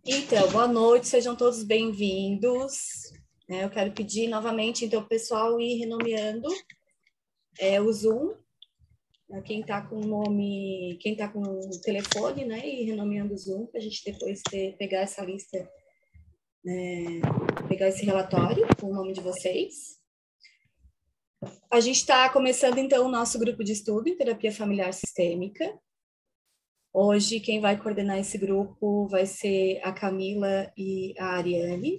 Então, boa noite, sejam todos bem-vindos. Eu quero pedir novamente, então, o pessoal ir renomeando o Zoom. Quem está com o nome, quem está com o telefone, né, e renomeando o Zoom, para a gente depois pegar essa lista, pegar esse relatório com o nome de vocês. A gente está começando, então, o nosso grupo de estudo em terapia familiar sistêmica. Hoje, quem vai coordenar esse grupo vai ser a Camila e a Ariane.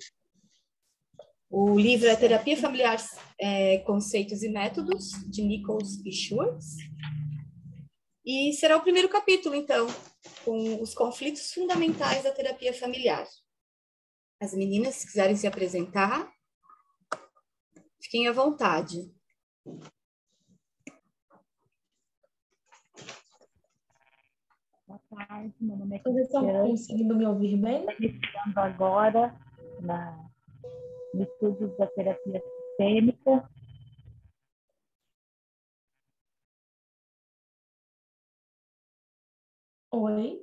O livro é Terapia Familiar, Conceitos e Métodos, de Nichols e Schwartz. E será o primeiro capítulo, então, com os conflitos fundamentais da terapia familiar. As meninas, se quiserem se apresentar, fiquem à vontade. Boa tarde, meu nome é Vocês estão conseguindo me ouvir bem? Estou iniciando agora no estudo da terapia sistêmica. Oi.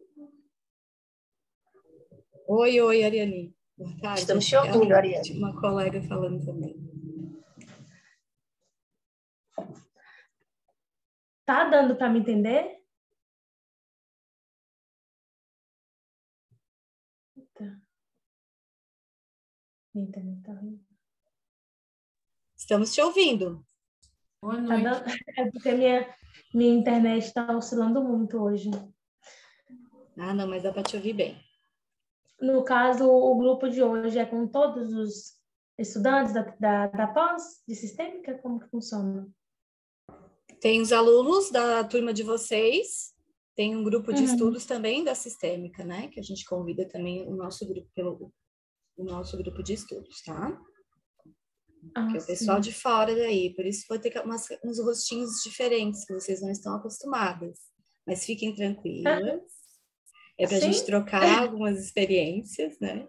Oi, Ariane. Boa tarde. Estamos te ouvindo, Ariane. Uma colega falando também. Tá dando para me entender? Tá. Minha internet tá ruim. Estamos te ouvindo. Boa Tá noite. dando... É porque minha internet está oscilando muito hoje. Ah, não, mas dá para te ouvir bem. No caso, o grupo de hoje é com todos os estudantes da pós de sistêmica? Como que funciona? Tem os alunos da turma de vocês, tem um grupo de estudos também da sistêmica, né? Que a gente convida também o nosso grupo, o nosso grupo de estudos, tá? Que é o pessoal de fora daí, por isso vai ter uns rostinhos diferentes que vocês não estão acostumadas. Mas fiquem tranquilas. É para a gente trocar algumas experiências, né?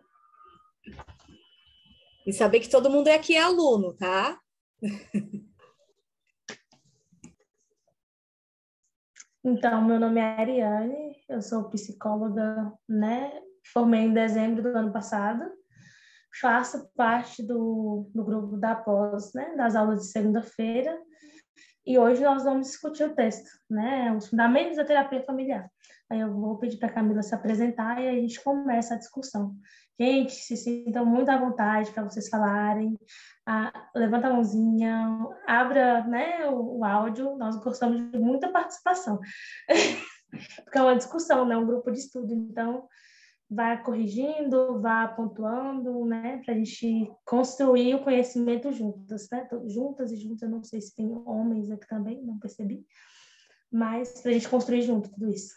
E saber que todo mundo aqui é aluno, tá? Então, meu nome é Ariane, eu sou psicóloga, né? Formei em dezembro do ano passado. Faço parte do grupo da pós, né? Das aulas de segunda-feira. E hoje nós vamos discutir o texto, né? Os fundamentos da terapia familiar. Aí eu vou pedir para a Camila se apresentar e a gente começa a discussão. Gente, se sintam muito à vontade para vocês falarem. Levanta a mãozinha, abra, né, o áudio. Nós gostamos de muita participação. Porque é uma discussão, né? Um grupo de estudo. Então, vá corrigindo, vá pontuando, né? Para a gente construir o conhecimento juntas, né? Juntas e juntas, eu não sei se tem homens aqui também, não percebi. Mas para a gente construir junto tudo isso.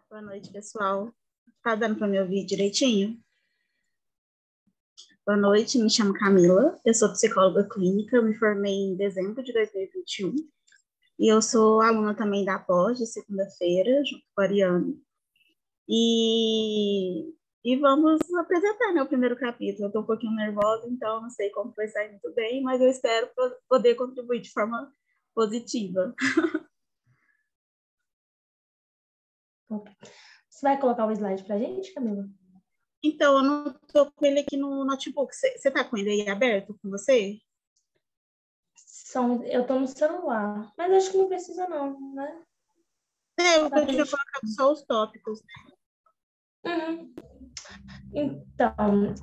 Boa noite, pessoal. Tá dando para me ouvir direitinho? Boa noite, me chamo Camila, eu sou psicóloga clínica, me formei em dezembro de 2021 e eu sou aluna também da pós de segunda-feira, junto com a Ariane. E vamos apresentar, né, o primeiro capítulo. Eu estou um pouquinho nervosa, então não sei como vai sair muito bem, mas eu espero poder contribuir de forma positiva. Você vai colocar o slide para a gente, Camila? Então, eu não estou com ele aqui no notebook. Você está com ele aí aberto com você? Eu estou no celular, mas acho que não precisa não, né? Eu tinha colocado só os tópicos. Então,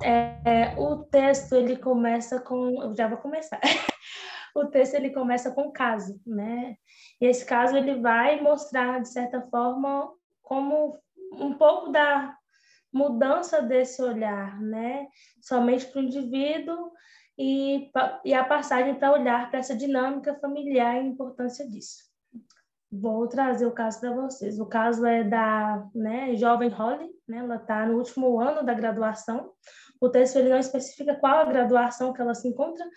o texto, ele começa com... Eu já vou começar. O texto, ele começa com caso, né? E esse caso, ele vai mostrar, de certa forma, como um pouco da mudança desse olhar, né? Somente para o indivíduo e a passagem para olhar para essa dinâmica familiar e a importância disso. Vou trazer o caso para vocês. O caso é da, né, jovem Holly, né? Ela está no último ano da graduação. O texto ele não especifica qual a graduação que ela se encontra,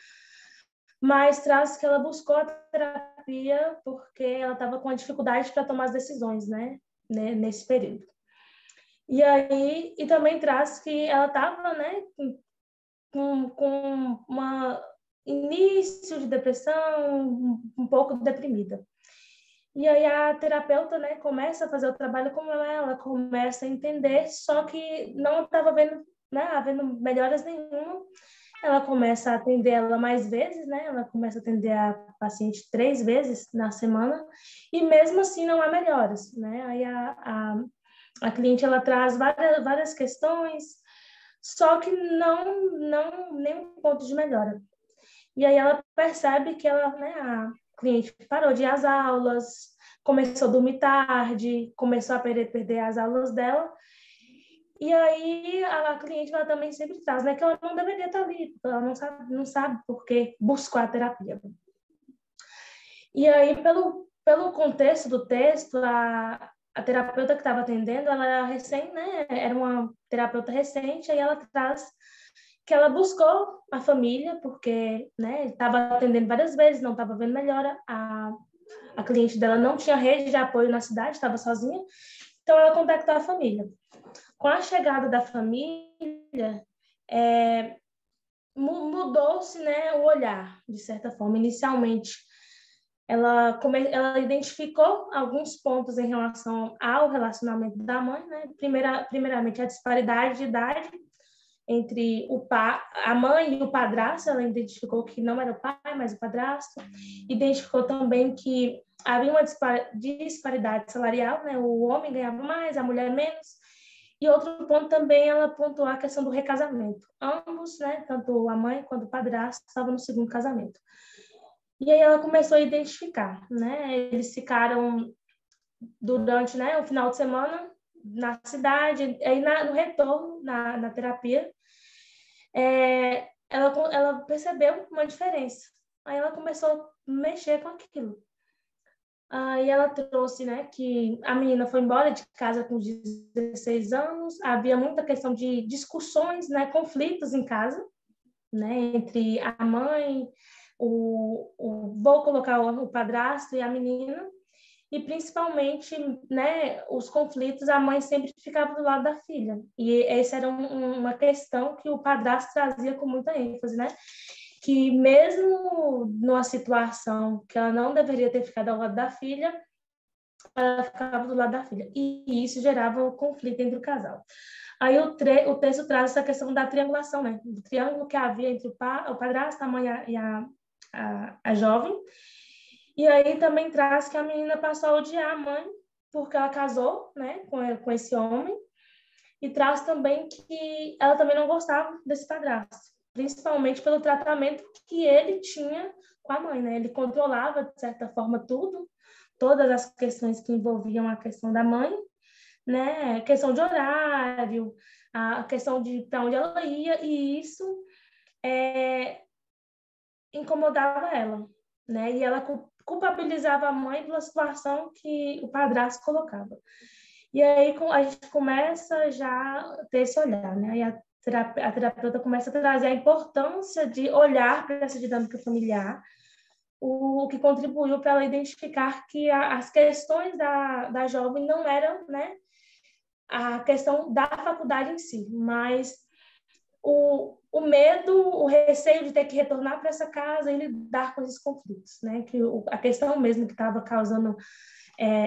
mas traz que ela buscou a terapia porque ela estava com a dificuldade para tomar as decisões, né, nesse período. E aí, e também traz que ela estava, né, com um início de depressão, um pouco deprimida. E aí a terapeuta, né, começa a fazer o trabalho com ela começa a entender, só que não estava vendo, né, havendo melhoras nenhuma. Ela começa a atender ela mais vezes, né? Ela começa a atender a paciente 3 vezes na semana e mesmo assim não há melhoras, né? Aí a cliente ela traz várias questões, só que não nenhum ponto de melhora. E aí ela percebe que ela, né, a cliente parou de ir às aulas, começou a dormir tarde, começou a perder as aulas dela. E aí a cliente ela também sempre traz, né, que ela não deveria estar ali, ela não sabe por que buscou a terapia. E aí pelo contexto do texto, a terapeuta que estava atendendo, ela era recém, né, era uma terapeuta recente, aí ela traz que ela buscou a família, porque, né, estava atendendo várias vezes, não estava vendo melhora, a cliente dela não tinha rede de apoio na cidade, estava sozinha, então ela contactou a família. Com a chegada da família, mudou-se, né, o olhar, de certa forma. Inicialmente, ela identificou alguns pontos em relação ao relacionamento da mãe, né? Primeiramente, a disparidade de idade entre a mãe e o padrasto. Ela identificou que não era o pai, mas o padrasto. Identificou também que havia uma disparidade salarial, né? O homem ganhava mais, a mulher menos. E outro ponto também, ela pontuou a questão do recasamento. Ambos, né, tanto a mãe quanto o padrasto, estavam no segundo casamento. E aí ela começou a identificar, né? Eles ficaram durante, né, o final de semana na cidade, aí no retorno, na terapia, ela percebeu uma diferença. Aí ela começou a mexer com aquilo. Aí ela trouxe, né, que a menina foi embora de casa com 16 anos, havia muita questão de discussões, né, conflitos em casa, né, entre a mãe, vou colocar o padrasto e a menina, e principalmente, né, os conflitos, a mãe sempre ficava do lado da filha, e essa era uma questão que o padrasto trazia com muita ênfase, né, que mesmo numa situação que ela não deveria ter ficado ao lado da filha, ela ficava do lado da filha. E isso gerava um conflito entre o casal. Aí o texto traz essa questão da triangulação, né? Do triângulo que havia entre o padrasto, a mãe e a jovem. E aí também traz que a menina passou a odiar a mãe porque ela casou, né, com esse homem. E traz também que ela também não gostava desse padrasto, principalmente pelo tratamento que ele tinha com a mãe, né? Ele controlava, de certa forma, todas as questões que envolviam a questão da mãe, né? A questão de horário, a questão de para onde ela ia, e isso incomodava ela, né? E ela culpabilizava a mãe pela situação que o padrasto colocava. E aí a gente começa já a ter esse olhar, né? E a terapeuta começa a trazer a importância de olhar para essa dinâmica familiar, o que contribuiu para ela identificar que as questões da jovem não eram, né, a questão da faculdade em si, mas o medo, o receio de ter que retornar para essa casa e lidar com esses conflitos, né? Que a questão mesmo que estava causando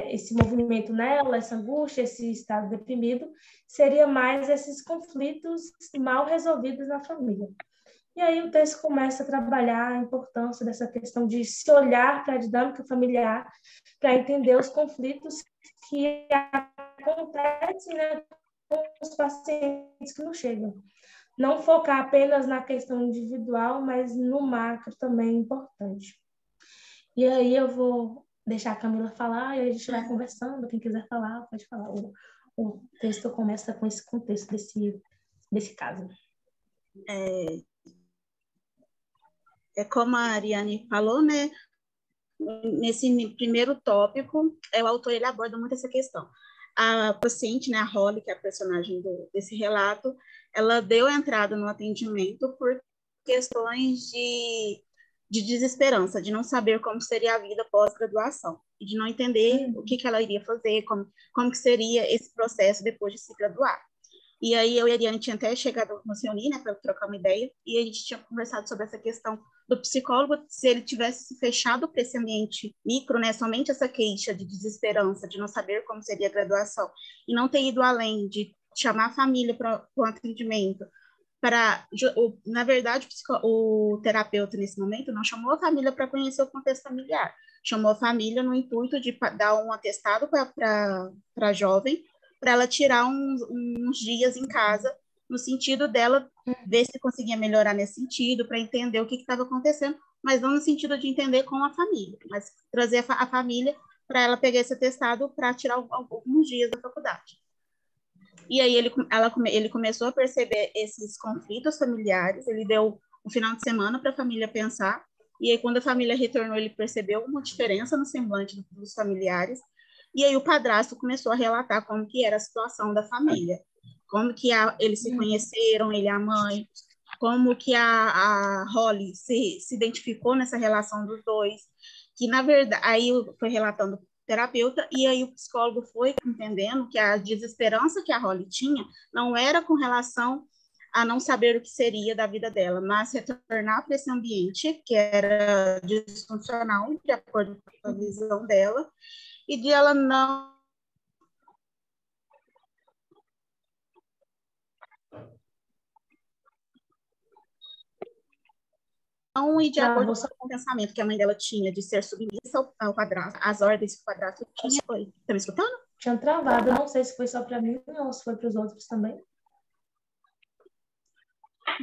esse movimento nela, essa angústia, esse estado deprimido, seria mais esses conflitos mal resolvidos na família. E aí o texto começa a trabalhar a importância dessa questão de se olhar para a dinâmica familiar, para entender os conflitos que acontecem, né, com os pacientes que não chegam. Não focar apenas na questão individual, mas no macro também é importante. E aí eu vou deixar a Camila falar e a gente vai conversando. Quem quiser falar, pode falar. O texto começa com esse contexto desse caso. Como a Ariane falou, né? Nesse primeiro tópico, o autor ele aborda muito essa questão. A paciente, né, a Holly, que é a personagem desse relato, ela deu entrada no atendimento por questões de desesperança, de não saber como seria a vida pós-graduação, e de não entender o que ela iria fazer, como que seria esse processo depois de se graduar. E aí eu e a Ariane tinha até chegado a nos reunir, né, para trocar uma ideia, e a gente tinha conversado sobre essa questão do psicólogo, se ele tivesse se fechado para esse ambiente micro, né, somente essa queixa de desesperança, de não saber como seria a graduação, e não ter ido além de chamar a família para o atendimento, na verdade, o terapeuta nesse momento não chamou a família para conhecer o contexto familiar, chamou a família no intuito de dar um atestado para a jovem, para ela tirar uns dias em casa, no sentido dela ver se conseguia melhorar nesse sentido, para entender o que estava acontecendo, mas não no sentido de entender com a família, mas trazer a família para ela pegar esse atestado para tirar alguns dias da faculdade. E aí ele começou a perceber esses conflitos familiares, ele deu um final de semana para a família pensar, e aí quando a família retornou, ele percebeu uma diferença no semblante dos familiares, e aí o padrasto começou a relatar como que era a situação da família, como que eles se conheceram, ele e a mãe, como que a Holly se identificou nessa relação dos dois, que na verdade, aí foi relatando terapeuta, e aí o psicólogo foi entendendo que a desesperança que a Holly tinha não era com relação a não saber o que seria da vida dela, mas retornar para esse ambiente que era disfuncional, de acordo com a visão dela, e de ela não ir de acordo com o pensamento que a mãe dela tinha de ser submissa ao padrasto, as ordens que o padrasto tinha. Oi, tá me escutando? Tinha travado, eu não sei se foi só para mim ou se foi para os outros também.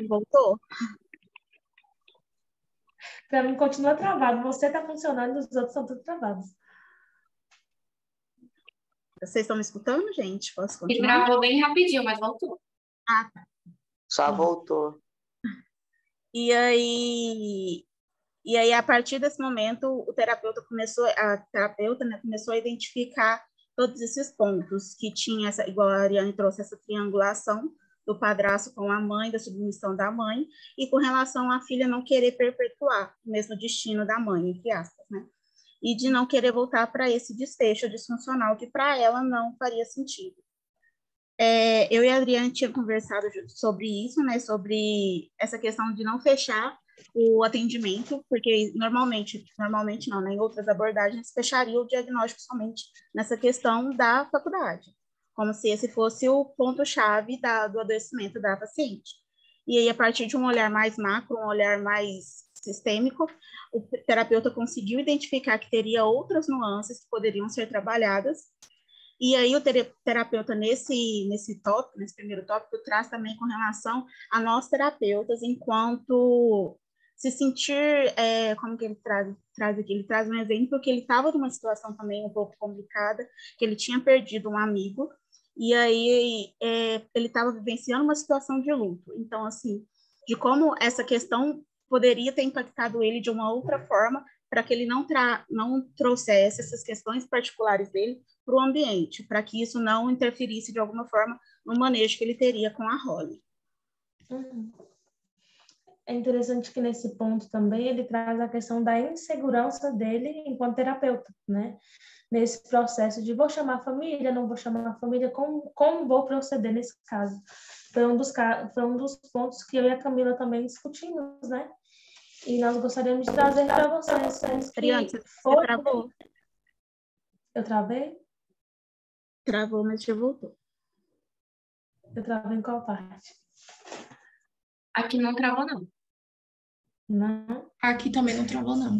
Voltou? Para mim continua travado. Você está funcionando e os outros são tudo travados. Vocês estão me escutando, gente? Posso E continuar? travou bem rapidinho, mas voltou. Ah, tá. Só voltou. E aí, a partir desse momento, a terapeuta, né, começou a identificar todos esses pontos que tinha, igual a Ariane trouxe, essa triangulação do padrasto com a mãe, da submissão da mãe, e com relação à filha não querer perpetuar o mesmo destino da mãe, entre aspas, né? E de não querer voltar para esse desfecho disfuncional que para ela não faria sentido. Eu e a Adriana tinha conversado sobre isso, né, sobre essa questão de não fechar o atendimento, porque normalmente não, né, em outras abordagens, fecharia o diagnóstico somente nessa questão da faculdade, como se esse fosse o ponto-chave do adoecimento da paciente. E aí, a partir de um olhar mais macro, um olhar mais sistêmico, o terapeuta conseguiu identificar que teria outras nuances que poderiam ser trabalhadas. E aí o terapeuta nesse primeiro tópico, traz também com relação a nós terapeutas, enquanto se sentir, como que ele traz aqui? Ele traz um exemplo que ele estava numa situação também um pouco complicada, que ele tinha perdido um amigo, e aí ele estava vivenciando uma situação de luto. Então, assim, de como essa questão poderia ter impactado ele de uma outra forma, para que ele não trouxesse essas questões particulares dele para o ambiente, para que isso não interferisse de alguma forma no manejo que ele teria com a Holly. Uhum. É interessante que nesse ponto também ele traz a questão da insegurança dele enquanto terapeuta, né? Nesse processo de vou chamar a família, não vou chamar a família, como vou proceder nesse caso? Foi um dos pontos que eu e a Camila também discutimos, né? E nós gostaríamos de trazer para vocês. Adriane, você travou? Eu travei? Travou, mas já voltou. Eu travei em qual parte? Aqui não travou, não. Não? Aqui também não travou, não.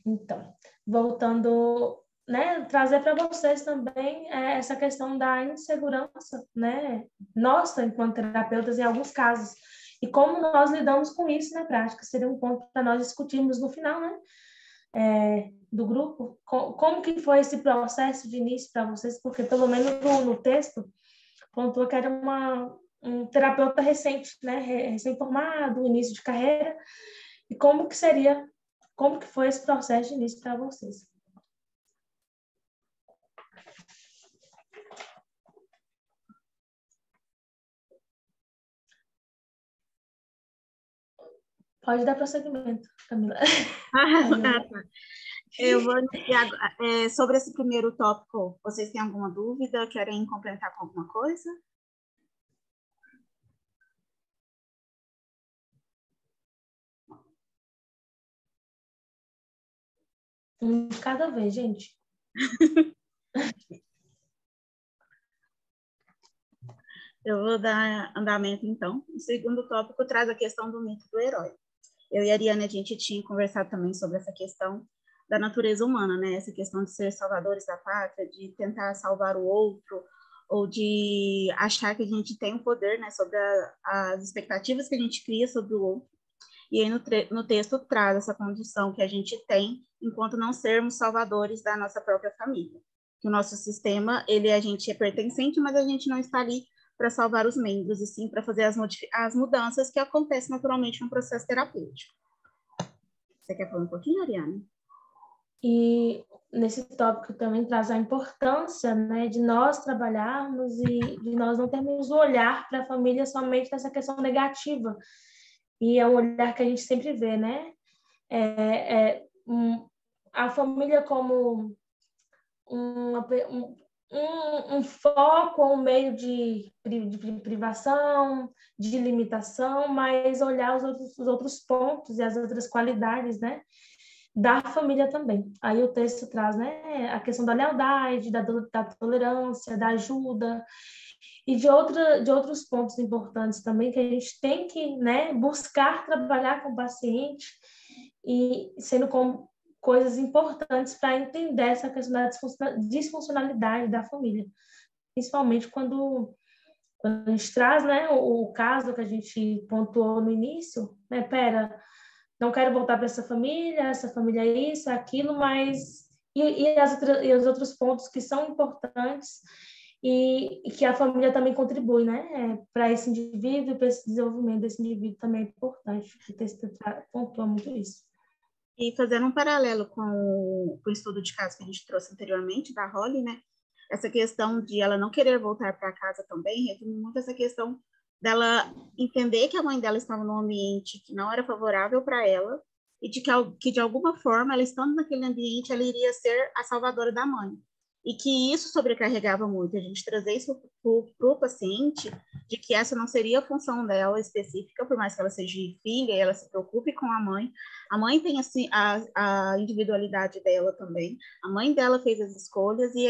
Então, voltando, né, trazer para vocês também essa questão da insegurança, né, nossa, enquanto terapeutas, em alguns casos, e como nós lidamos com isso na prática, seria um ponto para nós discutirmos no final, né, do grupo, como que foi esse processo de início para vocês, porque pelo menos no texto, pontua que era um terapeuta recente, né, recém-formado, início de carreira, e como que foi esse processo de início para vocês? Pode dar prosseguimento, Camila. Tá. Eu vou iniciar sobre esse primeiro tópico. Vocês têm alguma dúvida? Querem complementar com alguma coisa? Um de cada vez, gente. Eu vou dar andamento, então. O segundo tópico traz a questão do mito do herói. Eu e a Ariane, a gente tinha conversado também sobre essa questão da natureza humana, né? Essa questão de ser salvadores da pátria, de tentar salvar o outro, ou de achar que a gente tem um poder, né, sobre as expectativas que a gente cria sobre o outro. E aí no texto traz essa condição que a gente tem enquanto não sermos salvadores da nossa própria família. Que o nosso sistema, a gente é pertencente, mas a gente não está ali para salvar os membros, e sim para fazer as mudanças que acontecem naturalmente no processo terapêutico. Você quer falar um pouquinho, Ariane? E nesse tópico também traz a importância, né, de nós trabalharmos e de nós não termos o olhar para a família somente nessa questão negativa. E é um olhar que a gente sempre vê, né? A família como um foco, um meio de privação, de limitação, mas olhar os outros pontos e as outras qualidades, né, da família também. Aí o texto traz, né, a questão da lealdade, da tolerância, da ajuda e de outros pontos importantes também que a gente tem que, né, buscar trabalhar com o paciente e sendo como coisas importantes para entender essa questão da disfuncionalidade da família, principalmente quando a gente traz, né, o caso que a gente pontuou no início, né, não quero voltar para essa família é isso, é aquilo, mas e os outros pontos que são importantes e que a família também contribui, né, para esse indivíduo, para esse desenvolvimento desse indivíduo também é importante. O texto pontua muito isso. E fazendo um paralelo com o estudo de caso que a gente trouxe anteriormente, da Holly, né? Essa questão de ela não querer voltar para casa também, resume muito essa questão dela entender que a mãe dela estava num ambiente que não era favorável para ela e que de alguma forma, ela estando naquele ambiente, ela iria ser a salvadora da mãe. E que isso sobrecarregava muito. A gente trazer isso para o paciente, de que essa não seria a função dela específica, por mais que ela seja filha e ela se preocupe com a mãe tem assim, a individualidade dela também, a mãe dela fez as escolhas, e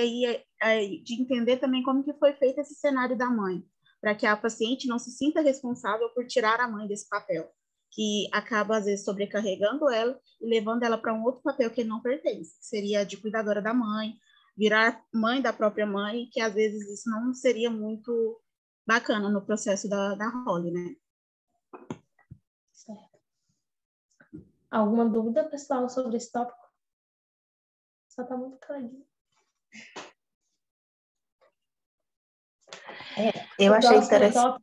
aí de entender também como que foi feito esse cenário da mãe, para que a paciente não se sinta responsável por tirar a mãe desse papel, que acaba, às vezes, sobrecarregando ela e levando ela para um outro papel que não pertence, que seria de cuidadora da mãe, virar mãe da própria mãe, que às vezes isso não seria muito bacana no processo da Holly, né? Certo. Alguma dúvida, pessoal, sobre esse tópico? Só está muito clarinho. Eu achei interessante,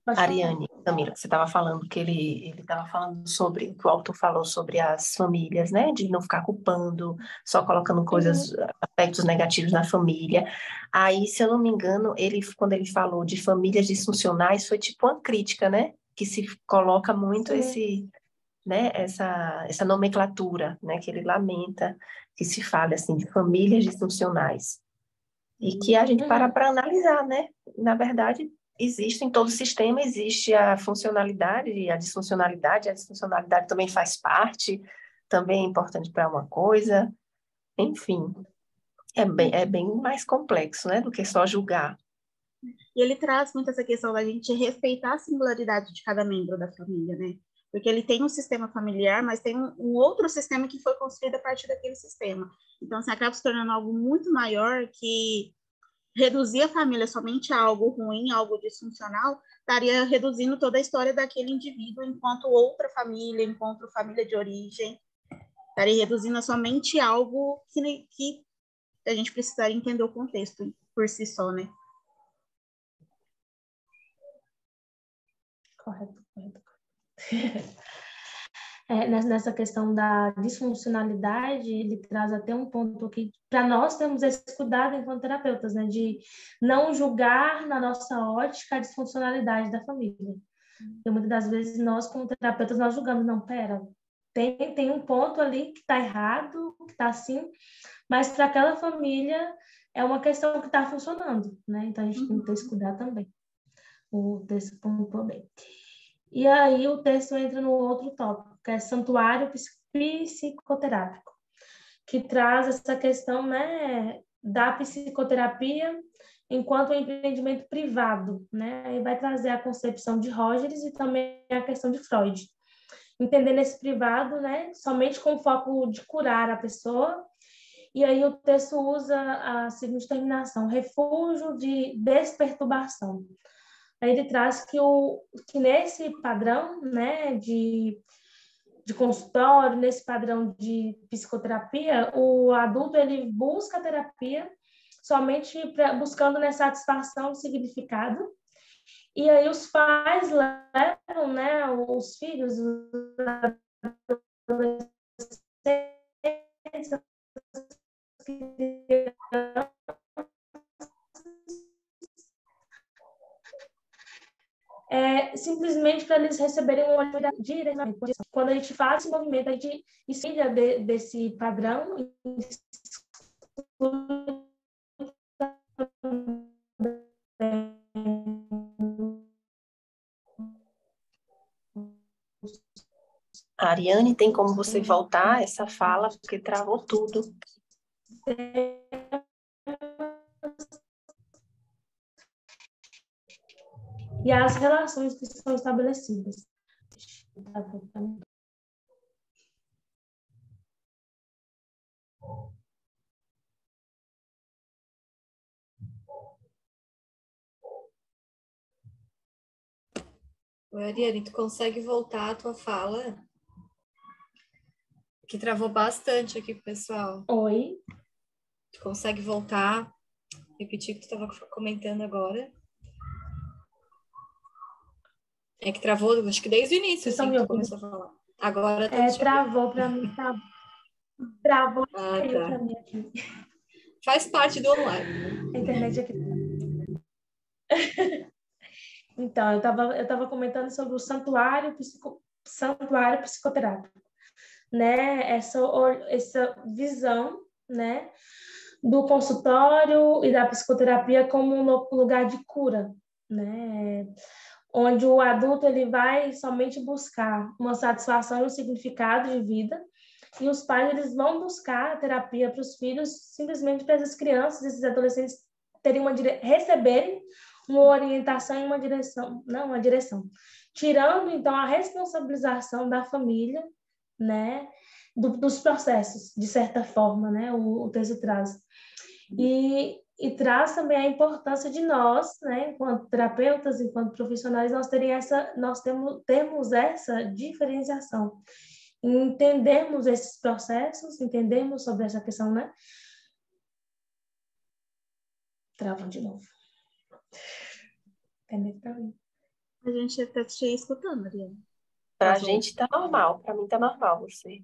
Ariane, Camila, que você estava falando que ele estava falando sobre o que o autor falou sobre as famílias, né? De não ficar culpando, só colocando coisas, aspectos negativos na família. Aí, se eu não me engano, quando ele falou de famílias disfuncionais, foi tipo uma crítica, né? Que se coloca muito essa nomenclatura, né? Que ele lamenta que se fale assim de famílias disfuncionais. E que a gente para analisar, né? Na verdade, existe em todo sistema, existe a funcionalidade e a disfuncionalidade também faz parte, também é importante para uma coisa, enfim, é bem mais complexo, né, do que só julgar. E ele traz muito essa questão da gente respeitar a singularidade de cada membro da família, né? Porque ele tem um sistema familiar, mas tem um outro sistema que foi construído a partir daquele sistema. Então, assim, acaba se tornando algo muito maior, que reduzir a família somente a algo ruim, algo disfuncional, estaria reduzindo toda a história daquele indivíduo enquanto outra família, enquanto família de origem, estaria reduzindo a somente algo que a gente precisaria entender o contexto por si só, né? Correto. Nessa questão da disfuncionalidade, ele traz até um ponto que, para nós, temos esse cuidado enquanto terapeutas, né, de não julgar na nossa ótica a disfuncionalidade da família. E muitas das vezes nós, como terapeutas, nós julgamos, não, pera, tem um ponto ali que está errado, que está assim, mas para aquela família é uma questão que está funcionando, né? Então a gente tem que ter esse cuidado também. O texto pontuou bem. E aí o texto entra no outro tópico, que é santuário psicoterápico, que traz essa questão, né, da psicoterapia enquanto um empreendimento privado, né? E vai trazer a concepção de Rogers e também a questão de Freud. Entendendo esse privado, né, somente com o foco de curar a pessoa. E aí o texto usa a seguinte terminação: refúgio de desperturbação. Aí ele traz que nesse padrão, né, de consultório, nesse padrão de psicoterapia, o adulto ele busca a terapia somente buscando, né, satisfação de significado. E aí os pais levam, né, os filhos, os adolescentes, simplesmente para eles receberem uma ajuda diretamente. Quando a gente faz esse movimento, a gente escolhe desse padrão Ariane, tem como você voltar essa fala, porque travou tudo. E as relações que são estabelecidas. Ariane, tu consegue voltar a tua fala? Que travou bastante aqui, pessoal. Oi? Tu consegue voltar, repetir o que tu estava comentando agora? É que travou, acho que desde o início, assim, que tu começou a falar. Agora tá travou para mim, travou tá. Para mim aqui. Faz parte do online. A internet aqui. Então, eu tava comentando sobre o santuário psicoterápico, né? Essa visão, né, do consultório e da psicoterapia como um lugar de cura, né? Onde o adulto ele vai somente buscar uma satisfação e um significado de vida, e os pais eles vão buscar a terapia para os filhos, simplesmente para essas crianças, esses adolescentes receberem uma orientação em uma direção, não uma direção, tirando então a responsabilização da família, né, dos processos, de certa forma, né, o texto traz. E traz também a importância de nós, né, enquanto terapeutas, enquanto profissionais, nós temos essa diferenciação, entendermos esses processos, entendermos sobre essa questão, né? Trava de novo. Entendeu para mim? A gente até te escutando, Ariane. Pra gente tá normal, pra mim tá normal você.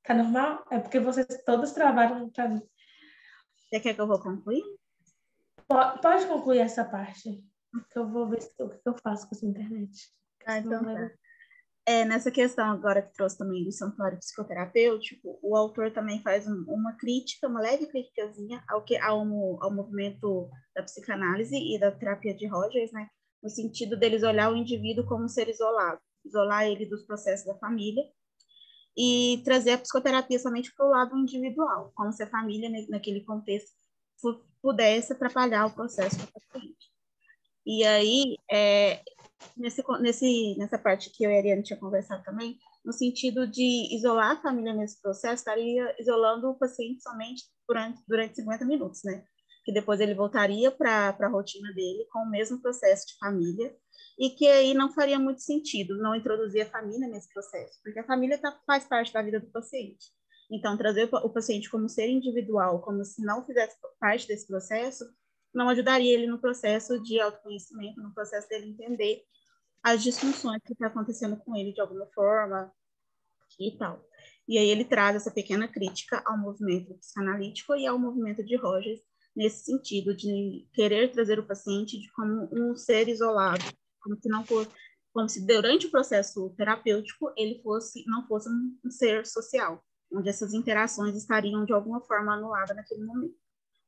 Tá normal? É porque vocês todos travaram para mim. Você quer que eu vou concluir? Pode concluir essa parte, que eu vou ver o que eu faço com essa internet. Então tá. Nessa questão agora que trouxe também do santuário psicoterapêutico, o autor também faz uma crítica, uma leve criticazinha ao movimento da psicanálise e da terapia de Rogers, né? No sentido deles olhar o indivíduo como um ser isolado, isolar ele dos processos da família e trazer a psicoterapia somente para o lado individual, como se a família, naquele contexto, pudesse atrapalhar o processo do paciente. E aí, nessa parte que eu e a Ariane tinha conversado também, no sentido de isolar a família nesse processo, estaria isolando o paciente somente durante 50 minutos, né? Que depois ele voltaria para a rotina dele com o mesmo processo de família, e que aí não faria muito sentido não introduzir a família nesse processo, porque a família faz parte da vida do paciente. Então, trazer o paciente como ser individual, como se não fizesse parte desse processo, não ajudaria ele no processo de autoconhecimento, no processo dele entender as disfunções que estão acontecendo com ele de alguma forma e tal. E aí ele traz essa pequena crítica ao movimento psicanalítico e ao movimento de Rogers, nesse sentido de querer trazer o paciente como um ser isolado, como se não fosse, como se durante o processo terapêutico ele não fosse um ser social, onde essas interações estariam de alguma forma anuladas naquele momento.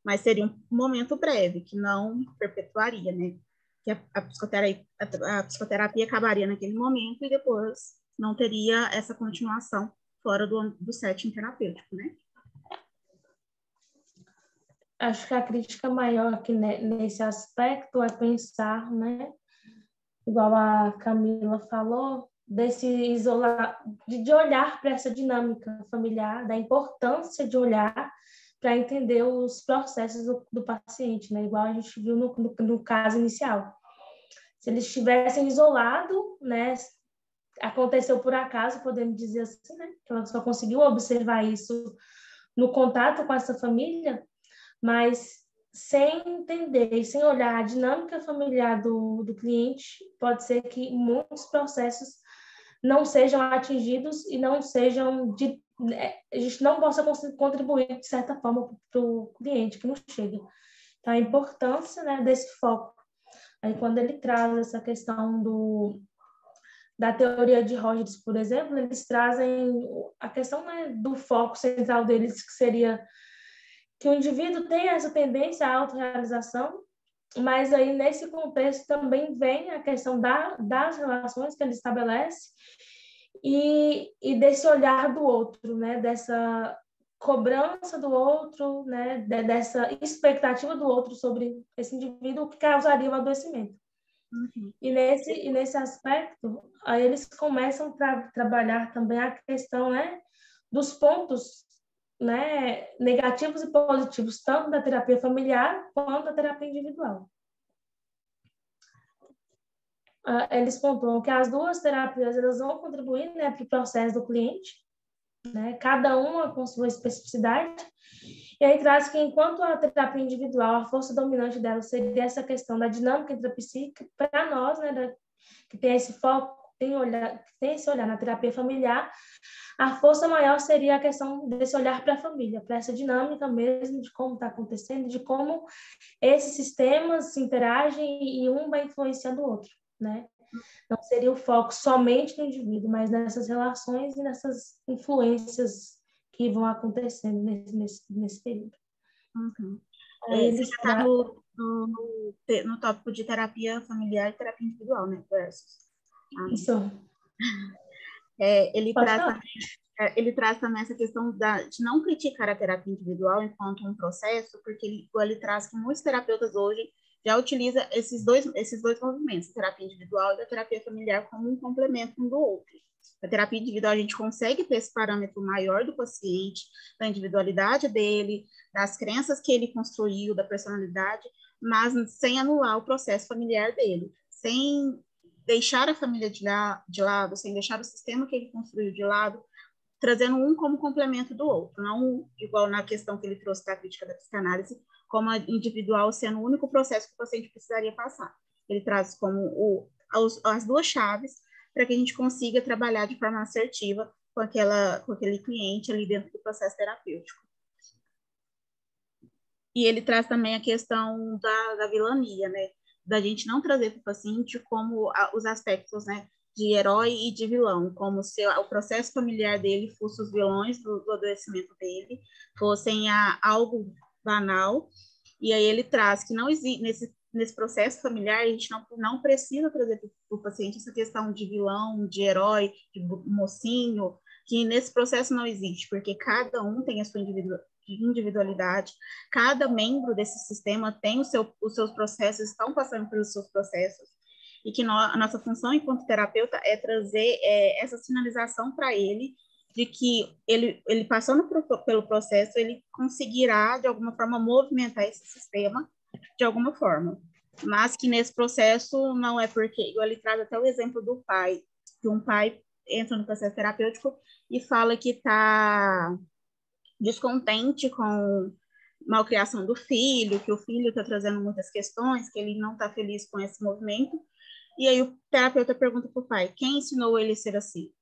Mas seria um momento breve, que não perpetuaria, né? Que a psicoterapia acabaria naquele momento e depois não teria essa continuação fora do setting terapêutico, né? Acho que a crítica maior aqui nesse aspecto é pensar, né, igual a Camila falou, desse isolar, de olhar para essa dinâmica familiar, da importância de olhar para entender os processos do paciente, né, igual a gente viu no caso inicial. Se eles estivessem isolados, né, aconteceu por acaso, podemos dizer assim, né, que ela só conseguiu observar isso no contato com essa família, mas sem entender e sem olhar a dinâmica familiar do cliente, pode ser que muitos processos não sejam atingidos e não sejam a gente não possa contribuir de certa forma para o cliente que não chega. Então, a importância, né, desse foco. Aí, quando ele traz essa questão da teoria de Rogers, por exemplo, eles trazem a questão, né, do foco central deles, que seria que o indivíduo tem essa tendência à autorrealização, mas aí nesse contexto também vem a questão das relações que ele estabelece e desse olhar do outro, né? Dessa cobrança do outro, né? Dessa expectativa do outro sobre esse indivíduo que causaria o adoecimento. Uhum. E nesse aspecto, aí eles começam a trabalhar também a questão, né, dos pontos, né, negativos e positivos, tanto da terapia familiar quanto da terapia individual. Eles pontuam que as duas terapias elas vão contribuir, né, para o processo do cliente, né, cada uma com sua especificidade, e aí traz que enquanto a terapia individual, a força dominante dela seria essa questão da dinâmica intrapsíquica, para nós, né, que tem esse foco, tem esse olhar na terapia familiar, a força maior seria a questão desse olhar para a família, para essa dinâmica mesmo de como está acontecendo, de como esses sistemas se interagem e um vai influenciando o outro, né? Não seria o foco somente no indivíduo, mas nessas relações e nessas influências que vão acontecendo nesse período. Uhum. Você já está no tópico de terapia familiar e terapia individual, né? Versus. Isso. Ele traz também essa questão de não criticar a terapia individual enquanto um processo, porque ele traz que muitos terapeutas hoje já utilizam esses dois movimentos, a terapia individual e a terapia familiar, como um complemento um do outro. A terapia individual, a gente consegue ter esse parâmetro maior do paciente, da individualidade dele, das crenças que ele construiu, da personalidade, mas sem anular o processo familiar dele, sem deixar a família de lado, sem deixar o sistema que ele construiu de lado, trazendo um como complemento do outro, não igual na questão que ele trouxe da crítica da psicanálise, como a individual sendo o único processo que o paciente precisaria passar. Ele traz como as duas chaves para que a gente consiga trabalhar de forma assertiva com aquele cliente ali dentro do processo terapêutico. E ele traz também a questão da vilania, né? Da gente não trazer para o paciente como os aspectos, né, de herói e de vilão, como se o processo familiar dele fosse os vilões do adoecimento dele, fossem algo banal. E aí ele traz que não existe, nesse processo familiar, a gente não precisa trazer para o paciente essa questão de vilão, de herói, de mocinho, que nesse processo não existe, porque cada um tem a sua individualidade, cada membro desse sistema tem os seus processos, estão passando pelos seus processos, e que a nossa função enquanto terapeuta é trazer essa sinalização para ele, de que ele passando pelo processo, ele conseguirá, de alguma forma, movimentar esse sistema de alguma forma. Mas que nesse processo não é porque... Ele traz até o exemplo do pai, que um pai entra no processo terapêutico e fala que está descontente com a malcriação do filho, que o filho está trazendo muitas questões, que ele não está feliz com esse movimento. E aí o terapeuta pergunta para o pai, quem ensinou ele a ser assim?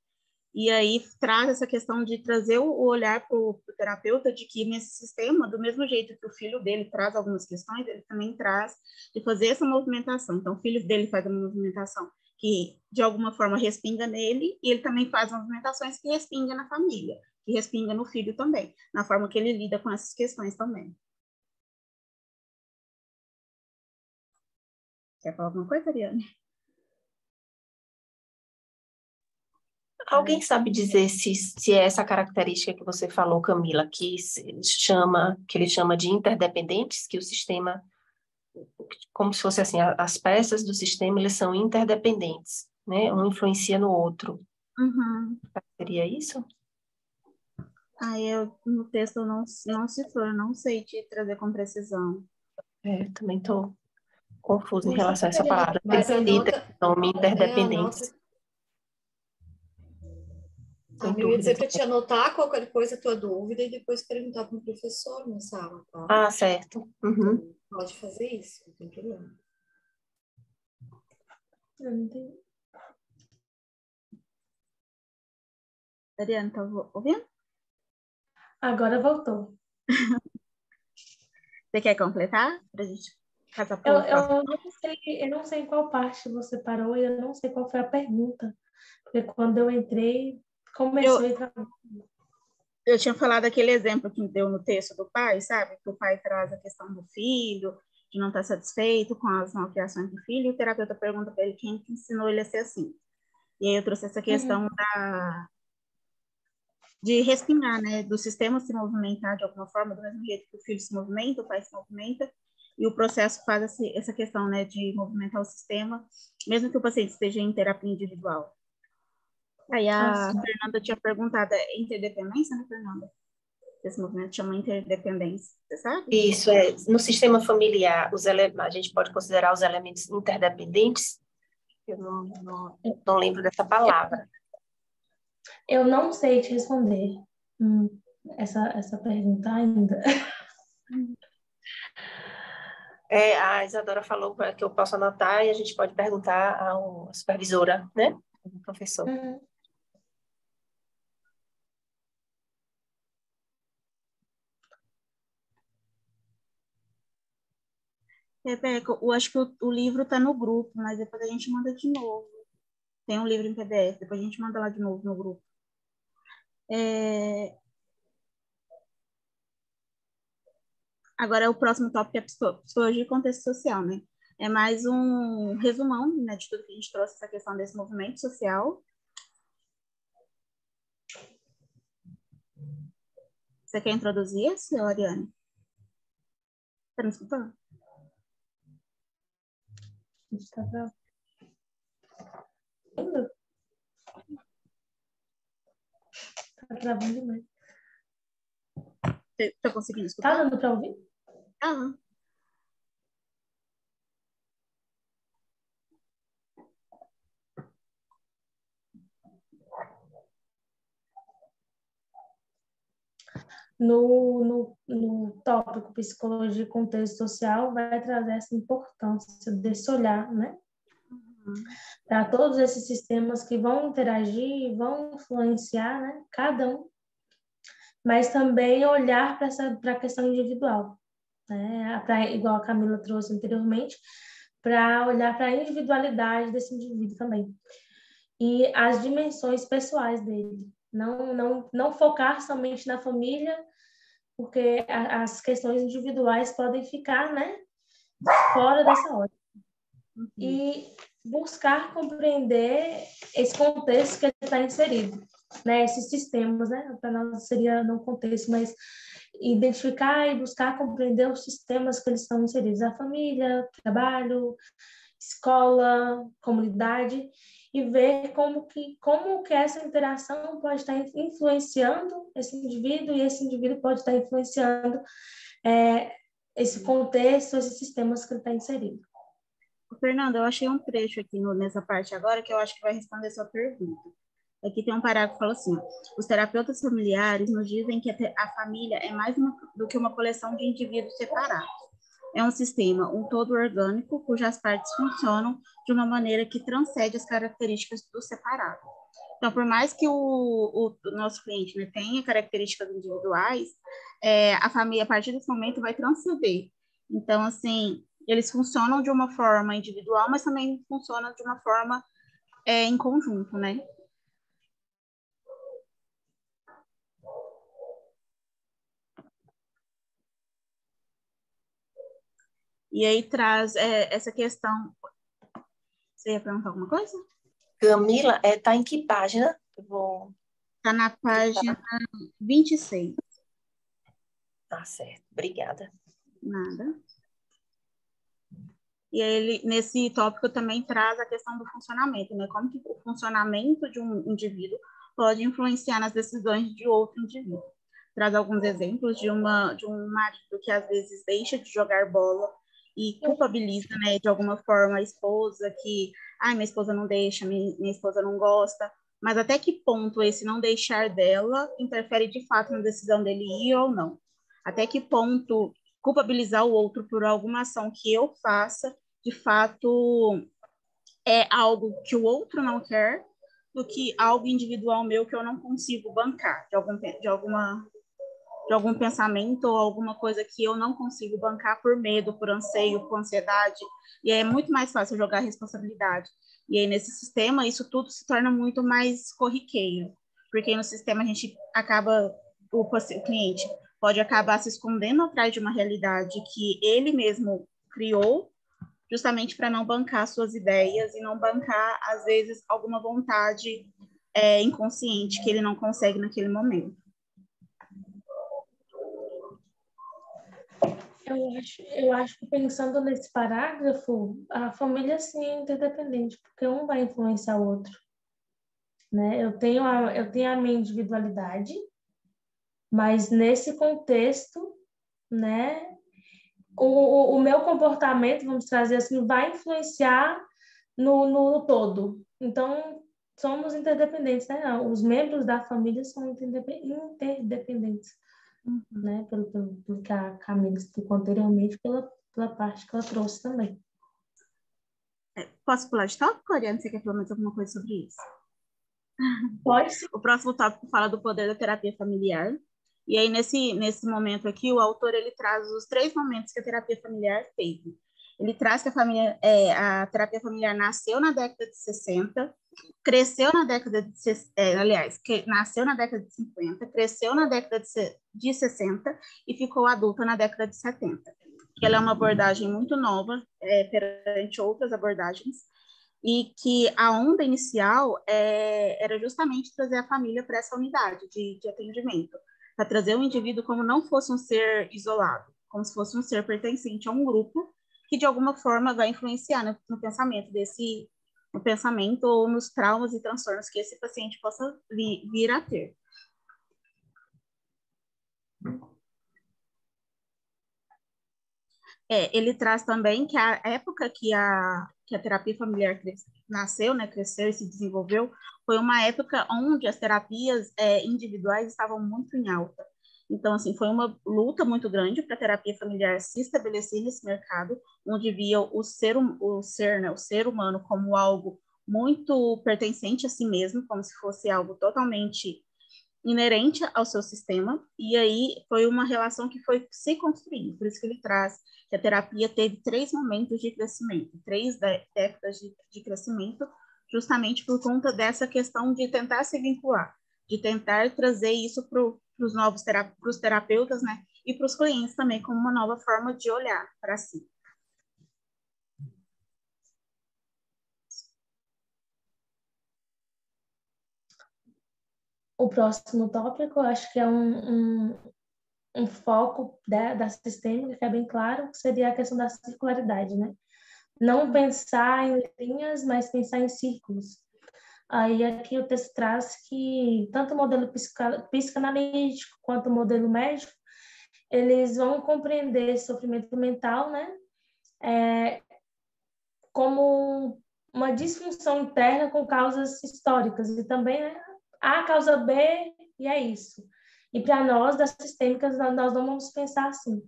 E aí traz essa questão de trazer o olhar para o terapeuta de que nesse sistema, do mesmo jeito que o filho dele traz algumas questões, ele também traz de fazer essa movimentação. Então, o filho dele faz uma movimentação que de alguma forma respinga nele, e ele também faz movimentações que respinga na família, que respinga no filho também, na forma que ele lida com essas questões também. Quer falar alguma coisa, Ariane? Alguém sabe dizer se é essa característica que você falou, Camila, que ele chama de interdependentes, que o sistema, como se fosse assim, as peças do sistema, eles são interdependentes, né? Um influencia no outro. Uhum. Seria isso? No texto não citou, eu não sei te trazer com precisão. Também estou confusa em Mas relação a essa palavra. Mas anota, Nome interdependentes. anota. Eu ia dizer para te anotar qualquer coisa, a tua dúvida, e depois perguntar para o professor na sala, tá? Ah, certo. Uhum. Então, pode fazer isso, não tem problema. Eu não entendi. Ariane, tá ouvindo? Agora voltou. Você quer completar? Pra gente passar por Eu não sei em qual parte você parou e eu não sei qual foi a pergunta. Porque quando eu entrei, começou a entrar. Eu tinha falado aquele exemplo que deu no texto do pai, sabe? Que o pai traz a questão do filho, de não estar satisfeito com as malcriações do filho, e o terapeuta pergunta para ele quem que ensinou ele a ser assim. E aí eu trouxe essa questão de respingar, né? Do sistema se movimentar de alguma forma, do mesmo jeito que o filho se movimenta, o pai se movimenta, e o processo faz essa questão, né, de movimentar o sistema, mesmo que o paciente esteja em terapia individual. Aí a Fernanda tinha perguntado, é interdependência, né, Fernanda? Esse movimento chama interdependência, você sabe? Isso, no sistema familiar, a gente pode considerar os elementos interdependentes? Eu não lembro dessa palavra. Eu não sei te responder essa pergunta ainda. A Isadora falou que eu posso anotar e a gente pode perguntar à supervisora, né? O professor. Rebeca, eu acho que o livro está no grupo, mas depois a gente manda de novo. Tem um livro em PDF, depois a gente manda lá de novo no grupo. Agora, o próximo tópico é psicologia e contexto social, né? É mais um resumão, né, de tudo que a gente trouxe, essa questão desse movimento social. Você quer introduzir esse, Ariane? Está me escutando? Está travando. Está travando demais. Você está conseguindo escutar? Tá dando para ouvir? Ah. No tópico psicologia e contexto social, vai trazer essa importância desse olhar, né? Para todos esses sistemas que vão interagir, vão influenciar, né? Cada um, mas também olhar para a questão individual, né? Igual a Camila trouxe anteriormente, para olhar para a individualidade desse indivíduo também e as dimensões pessoais dele. Não focar somente na família, porque as questões individuais podem ficar, né, fora dessa ordem. E buscar compreender esse contexto que ele está inserido, né, esses sistemas, né, para nós seria não contexto, mas identificar e buscar compreender os sistemas que eles estão inseridos, a família, trabalho, escola, comunidade, e ver como que essa interação pode estar influenciando esse indivíduo, e esse indivíduo pode estar influenciando esse contexto, esses sistemas que ele está inserido. Fernanda, eu achei um trecho aqui nessa parte agora que eu acho que vai responder a sua pergunta. Aqui tem um parágrafo que fala assim: os terapeutas familiares nos dizem que a família é mais do que uma coleção de indivíduos separados. É um sistema, um todo orgânico, cujas partes funcionam de uma maneira que transcende as características do separado. Então, por mais que o nosso cliente, né, tenha características individuais, a família, a partir desse momento, vai transcender. Então, assim, eles funcionam de uma forma individual, mas também funcionam de uma forma em conjunto, né? E aí traz essa questão. Você ia perguntar alguma coisa? Camila, tá em que página? Eu vou... Está na página 26. Tá certo, obrigada. Nada. E aí ele, nesse tópico, também traz a questão do funcionamento, né? Como que o funcionamento de um indivíduo pode influenciar nas decisões de outro indivíduo. Traz alguns exemplos de um marido que às vezes deixa de jogar bola e culpabiliza, né, de alguma forma a esposa, que, minha esposa não deixa, minha esposa não gosta, mas até que ponto esse não deixar dela interfere de fato na decisão dele ir ou não? Até que ponto culpabilizar o outro por alguma ação que eu faça, de fato, é algo que o outro não quer, do que algo individual meu que eu não consigo bancar, de algum pensamento ou alguma coisa que eu não consigo bancar por medo, por anseio, por ansiedade. E aí é muito mais fácil jogar a responsabilidade. E aí, nesse sistema, isso tudo se torna muito mais corriqueiro, porque no sistema a gente acaba, o cliente pode acabar se escondendo atrás de uma realidade que ele mesmo criou, justamente para não bancar suas ideias e não bancar, às vezes, alguma vontade inconsciente que ele não consegue naquele momento. Eu acho que pensando nesse parágrafo, a família sim é interdependente, porque um vai influenciar o outro, né? Eu tenho a minha individualidade, mas nesse contexto, né, o meu comportamento, vamos trazer assim, vai influenciar no todo. Então, somos interdependentes, né? Os membros da família são interdependentes, né? Pelo que a Camila explicou anteriormente, pela parte que ela trouxe também. Posso pular de tópico, Ariane? Você quer falar mais alguma coisa sobre isso? Pode ser. O próximo tópico fala do poder da terapia familiar. E aí, nesse momento aqui, o autor ele traz os 3 momentos que a terapia familiar teve. Ele traz que a terapia familiar nasceu na década de 60, cresceu na década de... nasceu na década de 50, cresceu na década de 60 e ficou adulta na década de 70. Ela é uma abordagem muito nova perante outras abordagens, e que a onda inicial era justamente trazer a família para essa unidade de atendimento, para trazer o indivíduo como não fosse um ser isolado, como se fosse um ser pertencente a um grupo que de alguma forma vai influenciar no pensamento ou nos traumas e transtornos que esse paciente possa vir a ter. Ele traz também que a época que a terapia familiar nasceu, né, cresceu e se desenvolveu, foi uma época onde as terapias individuais estavam muito em alta. Então, assim, foi uma luta muito grande para a terapia familiar se estabelecer nesse mercado, onde via o ser humano como algo muito pertencente a si mesmo, como se fosse algo totalmente inerente ao seu sistema, e aí foi uma relação que foi se construindo. Por isso que ele traz que a terapia teve 3 momentos de crescimento, 3 décadas de crescimento, justamente por conta dessa questão de tentar se vincular, de tentar trazer isso para os terapeutas, né, e para os clientes também, como uma nova forma de olhar para si. O próximo tópico, eu acho que é um foco da sistêmica, que é bem claro, que seria a questão da circularidade, né? Não pensar em linhas, mas pensar em círculos. Aí aqui o texto traz que tanto o modelo psicanalítico quanto o modelo médico, eles vão compreender sofrimento mental, né? Como uma disfunção interna com causas históricas. E também, né, A causa B e é isso. E para nós, das sistêmicas, nós não vamos pensar assim.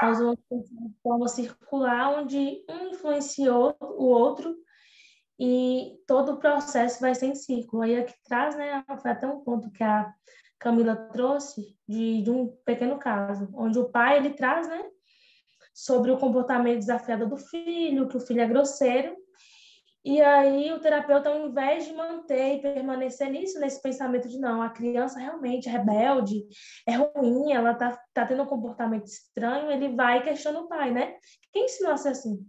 Nós vamos pensar de forma circular, onde um influenciou o outro e todo o processo vai ser em círculo. Aí aqui traz, né, foi até um ponto que a Camila trouxe de um pequeno caso, onde o pai, ele traz, né, sobre o comportamento desafiador do filho, que o filho é grosseiro, E aí o terapeuta, ao invés de manter e permanecer nisso, nesse pensamento de não, a criança realmente é rebelde, é ruim, ela tá tendo um comportamento estranho, ele vai e questiona o pai, né? Quem ensinou a ser assim?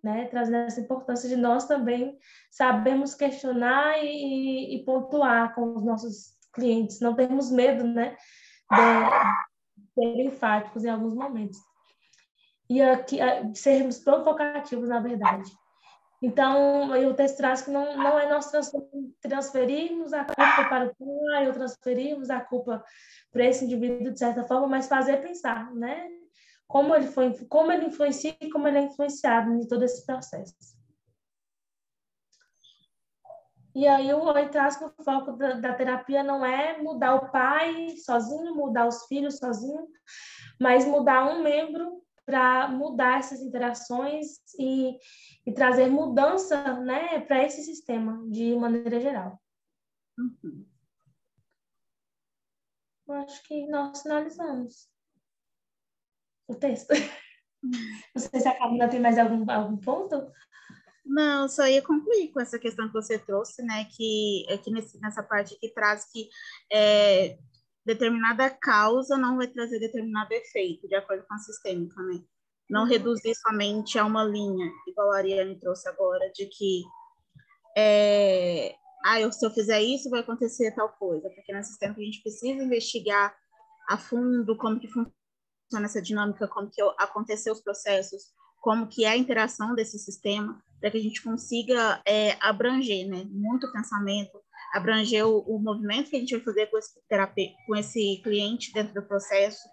Né? Trazendo essa importância de nós também sabermos questionar e pontuar com os nossos clientes, não termos medo, né? De ser enfáticos em alguns momentos. E aqui, sermos provocativos, na verdade. Então, o texto traz que não é nós transferirmos a culpa para o pai, ou transferirmos a culpa para esse indivíduo, de certa forma, mas fazer pensar, né? Como ele influencia e como ele é influenciado em todo esse processo. E aí ele traz que o foco da terapia não é mudar o pai sozinho, mudar os filhos sozinho, mas mudar um membro para mudar essas interações e trazer mudança, né, para esse sistema de maneira geral. Uhum. Eu acho que nós finalizamos o texto. Não sei se a Camila tem mais algum ponto. Não, só ia concluir com essa questão que você trouxe, né, que aqui nessa parte que traz que determinada causa não vai trazer determinado efeito, de acordo com a sistêmica, né? Não reduzir somente a uma linha, igual a Ariane trouxe agora, de que se eu fizer isso, vai acontecer tal coisa, porque na sistêmica a gente precisa investigar a fundo como que funciona essa dinâmica, como que aconteceu os processos, como que é a interação desse sistema, para que a gente consiga abranger, né, muito pensamento, abranger o movimento que a gente vai fazer com esse cliente dentro do processo,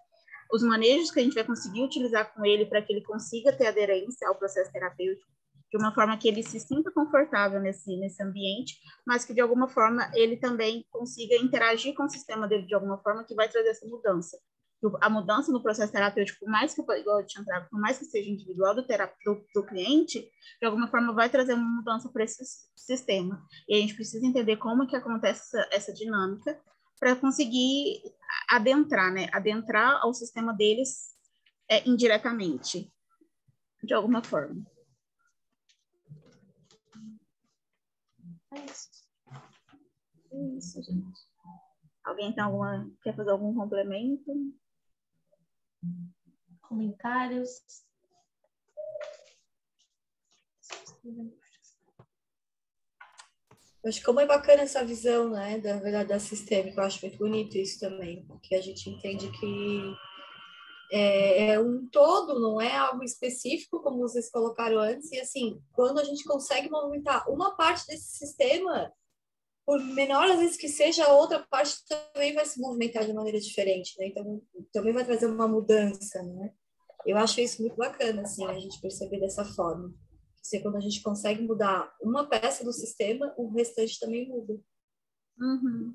os manejos que a gente vai conseguir utilizar com ele para que ele consiga ter aderência ao processo terapêutico, de uma forma que ele se sinta confortável nesse ambiente, mas que de alguma forma ele também consiga interagir com o sistema dele de alguma forma que vai trazer essa mudança. A mudança no processo terapêutico, por mais que, igual eu tinha entrado, por mais que seja individual do cliente, de alguma forma vai trazer uma mudança para esse sistema. E a gente precisa entender como que acontece essa dinâmica para conseguir adentrar, né? Adentrar ao sistema deles indiretamente, de alguma forma. É isso, gente. Alguém quer fazer algum complemento? Comentários? Eu acho que como é bacana essa visão, né, da verdade da sistêmica, eu acho muito bonito isso também, porque a gente entende que é um todo, não é algo específico, como vocês colocaram antes, e assim, quando a gente consegue movimentar uma parte desse sistema, por menor às vezes que seja, a outra parte também vai se movimentar de maneira diferente, né? Então, também vai trazer uma mudança, né? Eu acho isso muito bacana, assim, a gente perceber dessa forma. Porque quando a gente consegue mudar uma peça do sistema, o restante também muda. Uhum.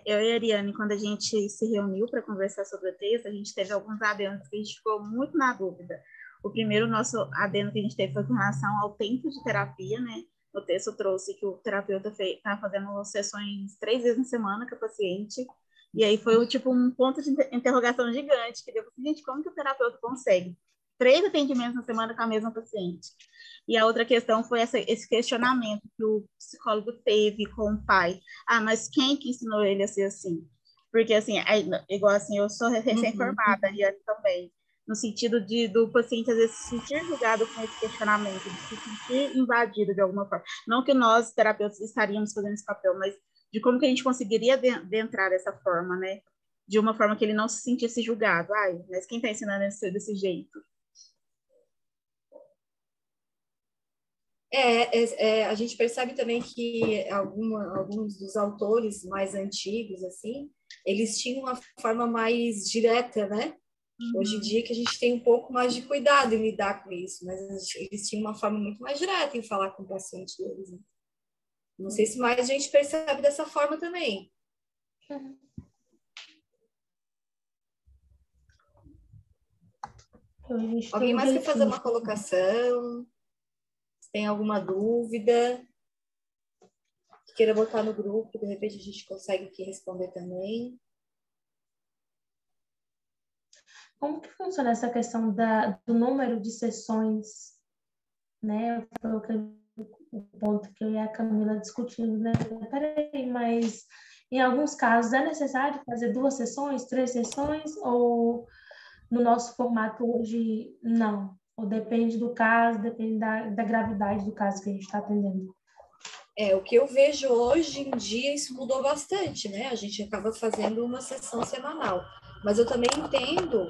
Eu e a Ariane, quando a gente se reuniu para conversar sobre o texto, a gente teve alguns adendos que a gente ficou muito na dúvida. O primeiro nosso adendo que a gente teve foi com relação ao tempo de terapia, né? O texto trouxe que o terapeuta está fazendo sessões 3 vezes na semana com a paciente, e aí foi tipo um ponto de interrogação gigante, que deu assim, gente, como que o terapeuta consegue 3 atendimentos na semana com a mesma paciente? E a outra questão foi esse questionamento que o psicólogo teve com o pai. Mas quem que ensinou ele a ser assim? Porque, assim, igual assim, eu sou recém-formada, e também, no sentido do paciente, às vezes, se sentir julgado com esse questionamento, de se sentir invadido de alguma forma. Não que nós, terapeutas, estaríamos fazendo esse papel, mas de como que a gente conseguiria adentrar dessa forma, né? De uma forma que ele não se sentisse julgado. Mas quem está ensinando a ser desse jeito? A gente percebe também que alguns dos autores mais antigos, assim, eles tinham uma forma mais direta, né? Hoje em dia que a gente tem um pouco mais de cuidado em lidar com isso, mas eles tinham uma forma muito mais direta em falar com o paciente deles. Né? Não sei se mais a gente percebe dessa forma também. Alguém mais quer fazer uma colocação? Tem alguma dúvida? Queira botar no grupo, de repente a gente consegue aqui responder também. Como que funciona essa questão do número de sessões né? Foi o ponto que eu e a Camila discutimos, né? Peraí, mas em alguns casos é necessário fazer 2 sessões, 3 sessões, ou no nosso formato hoje, não? Ou depende do caso, depende da gravidade do caso que a gente está atendendo? O que eu vejo hoje em dia, isso mudou bastante, né? A gente acaba fazendo uma sessão semanal. Mas eu também entendo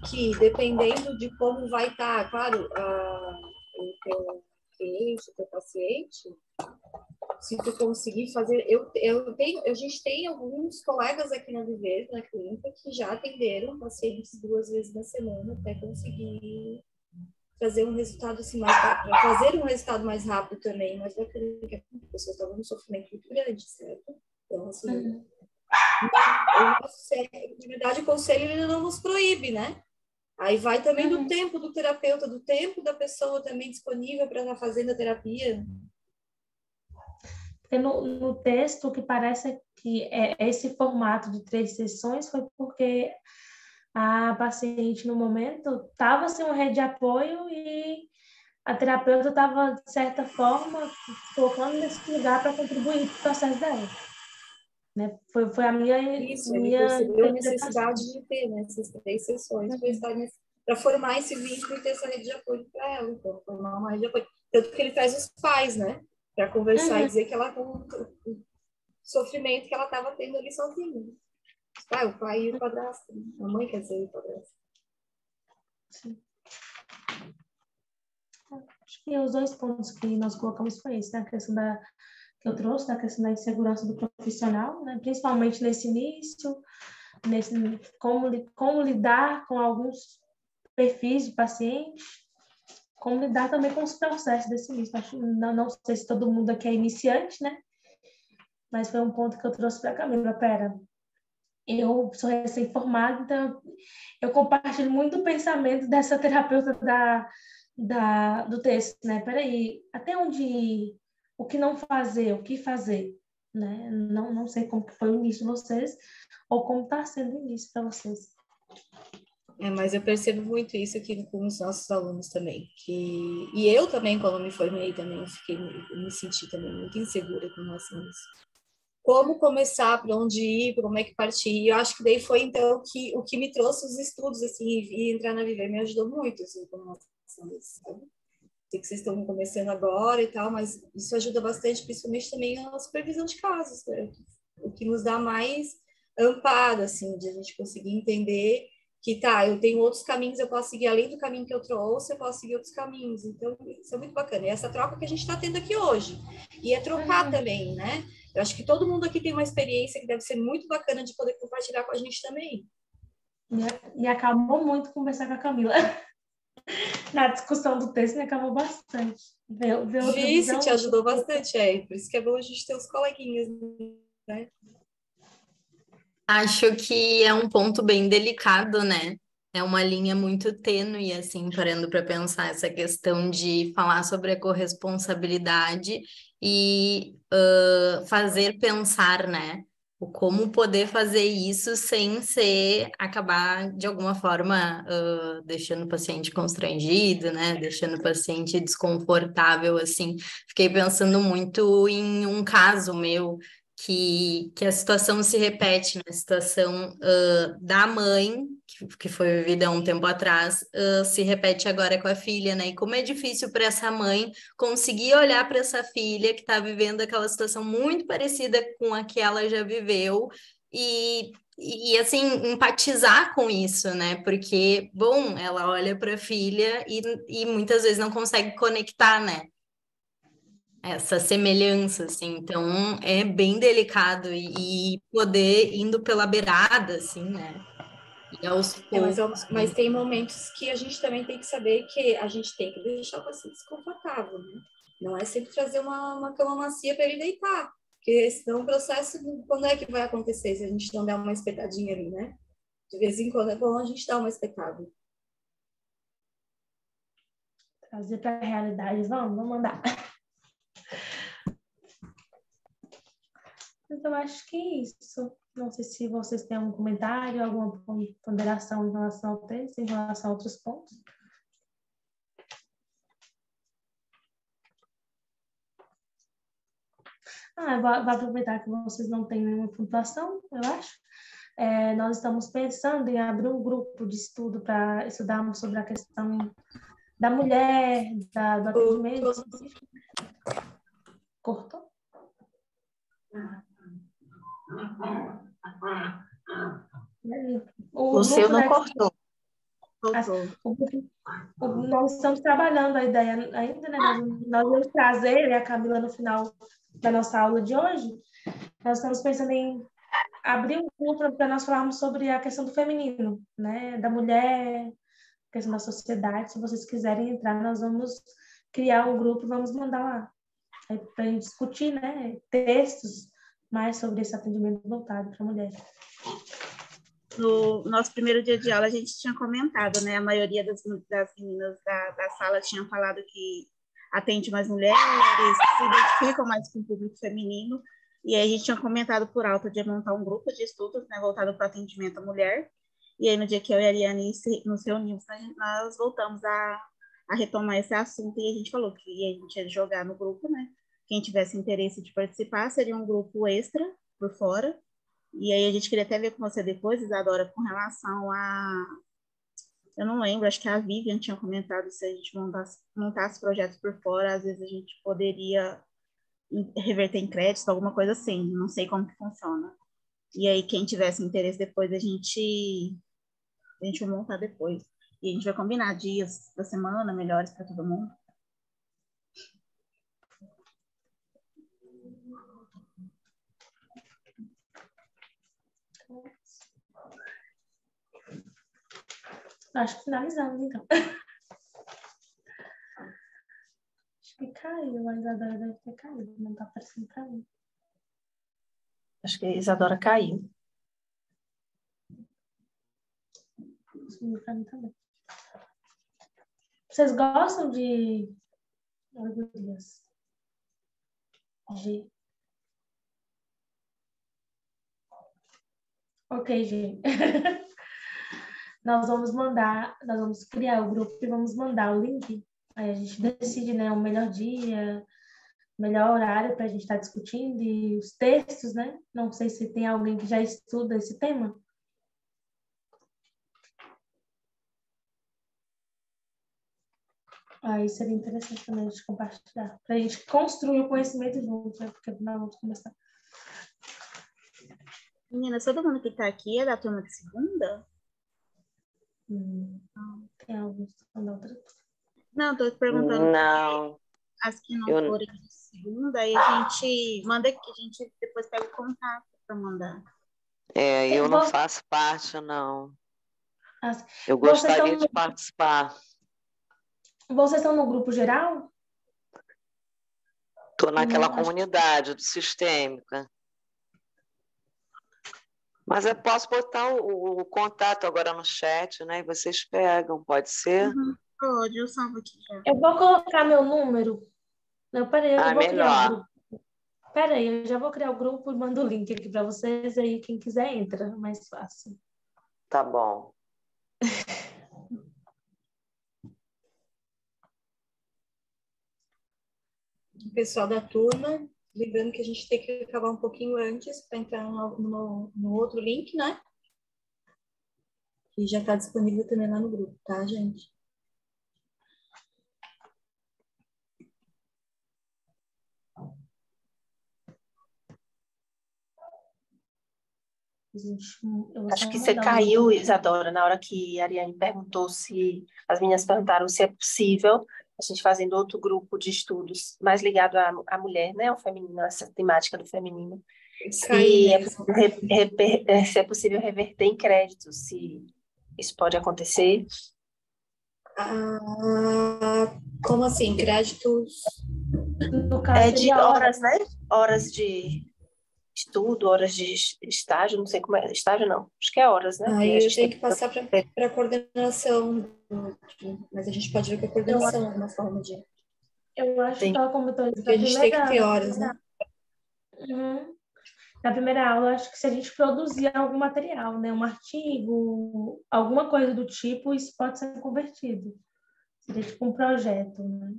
que, dependendo de como vai estar, claro, o teu cliente, o teu paciente, se tu conseguir fazer... a gente tem alguns colegas aqui na Viver, na clínica, que já atenderam pacientes 2 vezes na semana até conseguir trazer um resultado assim mais rápido, fazer um resultado mais rápido também, mas bacana que as pessoas estavam num sofrimento muito grande, certo? Então, assim, na verdade, o conselho ele não nos proíbe, né? Aí vai também do tempo do terapeuta, do tempo da pessoa também disponível para estar fazendo a terapia. Porque no texto, o que parece que esse formato de 3 sessões foi porque a paciente, no momento, estava sem uma rede de apoio e a terapeuta estava, de certa forma, colocando nesse lugar para contribuir para o processo dela. Né? Foi a Isso, ele minha percebeu a interpretação. necessidade de ter, né, essas 3 sessões para formar esse vínculo e ter essa rede de apoio para ela. Então, formar uma rede de apoio. Tanto que ele traz os pais, né? Para conversar e dizer que ela com o sofrimento que ela estava tendo ali sozinha. O pai e o padrasto. A mãe quer dizer o padrasto. Sim. Acho que os 2 pontos que nós colocamos foi esse, né? A questão que eu trouxe, da questão da insegurança do profissional, né? Principalmente nesse início, como lidar com alguns perfis de pacientes, como lidar também com os processos desse início. Não sei se todo mundo aqui é iniciante, né? Mas foi um ponto que eu trouxe para a Camila. Pera, eu sou recém-formada, então eu compartilho muito o pensamento dessa terapeuta do texto, né? Peraí, até onde ir? O que não fazer? O que fazer? Né? Não sei como que foi o início de vocês ou como está sendo o início para vocês. Mas eu percebo muito isso aqui com os nossos alunos também. E eu também, quando me formei, também me senti também muito insegura com relação a isso. Como começar, para onde ir, como é que partir. E eu acho que daí foi, então, o que me trouxe os estudos, assim, e entrar na Viver me ajudou muito, assim, com relação a isso, sabe? Sei que vocês estão começando agora e tal, mas isso ajuda bastante, principalmente também a supervisão de casos, né? O que nos dá mais amparo, assim, de a gente conseguir entender que, eu tenho outros caminhos, eu posso seguir além do caminho que eu trouxe, eu posso seguir outros caminhos. Então, isso é muito bacana. E essa troca que a gente está tendo aqui hoje. E é trocar também, né? Eu acho que todo mundo aqui tem uma experiência que deve ser muito bacana de poder compartilhar com a gente também. Me acalmou muito conversar com a Camila. Na discussão do texto me acabou bastante. Ver outra visão. Te ajudou bastante, por isso que é bom a gente ter os coleguinhas, né? Acho que é um ponto bem delicado, né? É uma linha muito tênue, assim, parando para pensar essa questão de falar sobre a corresponsabilidade e fazer pensar, né? O como poder fazer isso sem acabar, de alguma forma, deixando o paciente constrangido, né? Deixando o paciente desconfortável, assim. Fiquei pensando muito em um caso meu, que a situação se repete, né? A situação da mãe, que foi vivida há um tempo atrás, se repete agora com a filha, né? E como é difícil para essa mãe conseguir olhar para essa filha que está vivendo aquela situação muito parecida com a que ela já viveu e assim, empatizar com isso, né? Porque, bom, ela olha para a filha e muitas vezes não consegue conectar, né? Essa semelhança, assim, então é bem delicado e poder indo pela beirada, assim, né? E aos poucos. Mas tem momentos que a gente também tem que saber que a gente tem que deixar o paciente desconfortável, né? Não é sempre trazer uma cama macia para ele deitar, porque senão o processo, quando é que vai acontecer se a gente não der uma espetadinha ali, né? De vez em quando é bom a gente dar uma espetada. Trazer para a realidade, vamos mandar. Então, acho que é isso. Não sei se vocês têm algum comentário, alguma ponderação em relação ao texto, em relação a outros pontos. Vou aproveitar que vocês não têm nenhuma pontuação, eu acho. Nós estamos pensando em abrir um grupo de estudo para estudarmos sobre a questão da mulher, do atendimento. Cortou? O seu não cortou. Nós estamos trabalhando a ideia ainda, né? Nós vamos trazer a Camila no final da nossa aula de hoje. Nós estamos pensando em abrir um grupo para nós falarmos sobre a questão do feminino, né? Da mulher, questão da sociedade. Se vocês quiserem entrar, nós vamos criar um grupo e vamos mandar lá para a gente discutir, né? Textos mais sobre esse atendimento voltado para a mulher. No nosso primeiro dia de aula, a gente tinha comentado, né? A maioria das meninas da sala tinham falado que atende mais mulheres, se identificam mais com o público feminino. E aí a gente tinha comentado por alto de montar um grupo de estudos, né, voltado para o atendimento à mulher. E aí no dia que eu e a Ariane nos reunimos, nós voltamos a retomar esse assunto e a gente falou que a gente ia jogar no grupo, né? Quem tivesse interesse de participar seria um grupo extra por fora. E aí a gente queria até ver com você depois, Isadora, com relação a... Eu não lembro, acho que a Vivian tinha comentado se a gente montasse projetos por fora, às vezes a gente poderia reverter em crédito, alguma coisa assim. Não sei como que funciona. E aí quem tivesse interesse depois, a gente vai montar depois. E a gente vai combinar dias da semana melhores para todo mundo. Acho que finalizamos, então. Acho que caiu, a Isadora deve ter caído, não está aparecendo para mim. Acho que a Isadora caiu. Para mim também. Vocês gostam de... Ai, meu Deus. G. Ok, G. Nós vamos criar o grupo e vamos mandar o link. Aí a gente decide, né, o melhor dia, o melhor horário para a gente estar discutindo e os textos, né? Não sei se tem alguém que já estuda esse tema. Aí seria interessante também a gente compartilhar, para a gente construir o conhecimento junto, né? Porque nós vamos começar. Meninas, todo mundo que está aqui é da turma de segunda? Tem alguns da outra. Não, estou perguntando. Não. As que não forem de segunda, aí a gente manda aqui, a gente depois pega o contato para mandar. Eu não faço parte, não. Eu Vocês gostaria de participar. Vocês estão no grupo geral? Estou naquela comunidade do Sistêmica. Mas eu posso botar o contato agora no chat, né? E vocês pegam, pode ser? Pode, eu salvo aqui já. Eu vou colocar meu número. Não, peraí, eu vou melhor. criar o grupo. Peraí, eu já vou criar o grupo e mando o link aqui para vocês, aí quem quiser entra, mais fácil. Tá bom. Pessoal da turma, lembrando que a gente tem que acabar um pouquinho antes para entrar no outro link, né? Que já está disponível também lá no grupo, tá, gente? Acho que você caiu, Isadora, na hora que a Ariane perguntou se... As meninas perguntaram se é possível a gente fazendo outro grupo de estudos mais ligado à mulher, né? Ao feminino, essa temática do feminino. Se é possível reverter em créditos, se isso pode acontecer. Como assim? Créditos? No caso, de horas, né? Horas de estudo, horas de estágio, não sei como é. Estágio não, acho que é horas, né? Eu tenho que passar para a coordenação, mas a gente pode ver com a coordenação alguma forma de... Eu acho que ela comentou isso. Porque a gente tem que ter horas, né? Na primeira aula, acho que se a gente produzir algum material, né? Um artigo, alguma coisa do tipo, isso pode ser convertido. Seria tipo um projeto, né?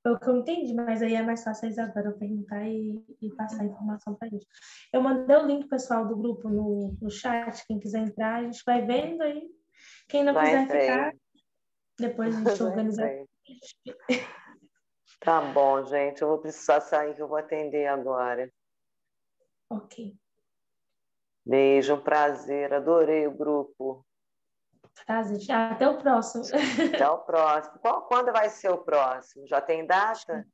Foi o que eu entendi, mas aí é mais fácil a Isadora perguntar e passar a informação para a gente. Eu mandei o link pessoal do grupo no chat, quem quiser entrar, a gente vai vendo aí. Quem não Já quiser entrei. ficar, depois a gente Já organiza. entrei. Tá bom, gente. Eu vou precisar sair, que eu vou atender agora. Ok. Beijo, um prazer. Adorei o grupo. Prazer. Até o próximo. Até o próximo. Quando vai ser o próximo? Já tem data?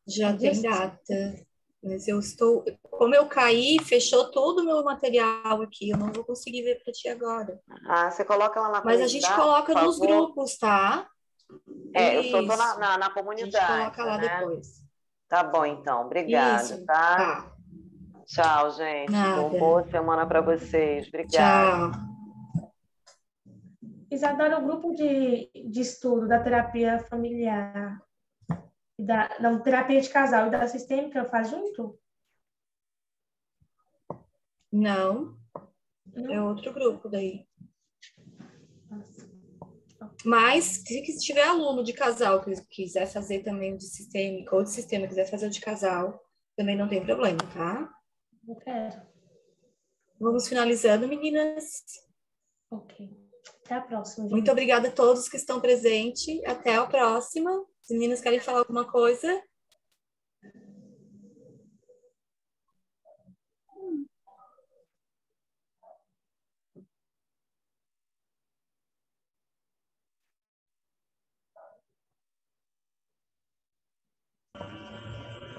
Já tem data. Mas eu estou... Como eu caí, fechou todo o meu material aqui. Eu não vou conseguir ver para ti agora. Ah, você coloca lá na Mas a gente comunidade, coloca por nos favor? grupos, tá? Eu só tô Isso. na A gente comunidade, coloca lá né? depois. Tá bom, então. Obrigada, Isso. tá? Tá. Tchau, gente. Uma Nada. boa semana para vocês. Obrigada. Tchau. Isadora, o grupo de estudo da terapia familiar, não, terapia de casal e da sistêmica faz junto? Não. Não? É outro grupo daí. Nossa. Mas, se tiver aluno de casal que quiser fazer também o de sistêmica ou de sistema quiser fazer o de casal, também não tem problema, tá? Eu quero. Vamos finalizando, meninas. Ok. Até a próxima, gente. Muito obrigada a todos que estão presentes. Até a próxima. As meninas querem falar alguma coisa?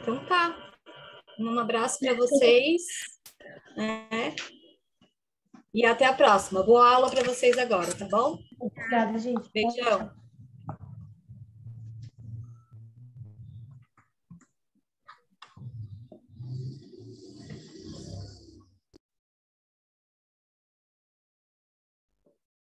Então tá. Um abraço para vocês. E até a próxima. Boa aula para vocês agora, tá bom? Obrigada, gente. Beijão.